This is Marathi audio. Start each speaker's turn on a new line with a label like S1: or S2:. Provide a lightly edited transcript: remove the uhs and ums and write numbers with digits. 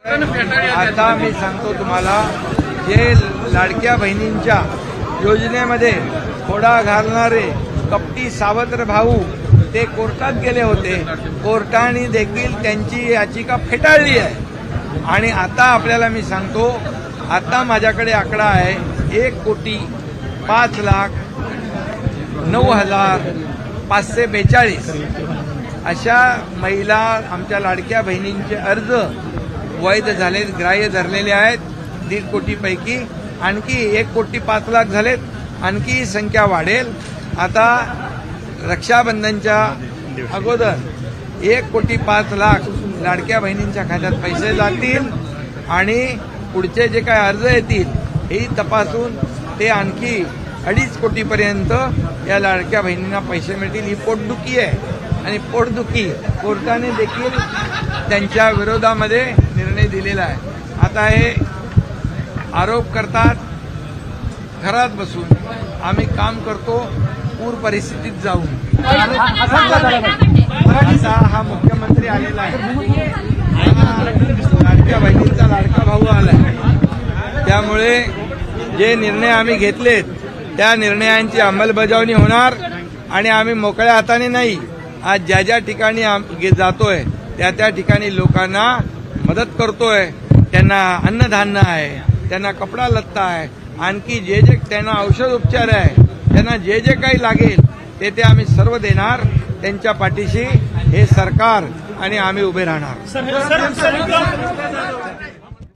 S1: आता मी सांगतो तुम्हाला, जे लाडक्या बहिणींच्या योजनेमध्ये खोडा घालणारे कपटी सावत्र भाऊ ते कोर्टात गेले होते. कोर्टाने देखील त्यांची याचिका फेटाळली आहे. आणि आता आपल्याला मी सांगतो, आता माझ्याकडे आकडा आहे 1,05,09,542 अशा महिला आमच्या लाडक्या बहिणींचे अर्ज वैध झालेत, ग्राह्य धरलेले आहेत. 1.5 कोटीपैकी आणखी 1,05,00,000 झालेत. आणखी ही संख्या वाढेल. आता रक्षाबंधनच्या अगोदर 1,05,00,000 लाडक्या बहिणींच्या खात्यात पैसे जातील आणि पुढचे जे काही अर्ज येतील हे तपासून ते आणखी 2.5 कोटीपर्यंत या लाडक्या बहिणींना पैसे मिळतील. ही पोटदुखी आहे आणि पोटदुखी कोर्टाने देखील त्यांच्या विरोधामध्ये निर्णय दिलेला आहे. आता हे आरोप करतात घरात बसून, आम्ही काम करतो पूर परिस्थितीत जाऊन. आता हा मुख्यमंत्री आलेला आहे, लाडक्या बहिणींचा लाडका भाऊ आलाय. त्यामुळे जे निर्णय आम्ही घेतलेत त्या निर्णयांची अंमलबजावणी होणार आणि आम्ही मोकळ्या हाताने नाही. आज ज्या ज्या ठिकाणी जातोय त्या ठिकाणी लोकांना मदत करतोय. त्यांना अन्नधान्य आहे, त्यांना कपडा लत्ता आहे, आणखी जे जे त्यांना औषध उपचार आहे, त्यांना जे जे काही लागेल ते आम्ही सर्व देणार. त्यांच्या पाठीशी हे सरकार आणि आम्ही उभे राहणार.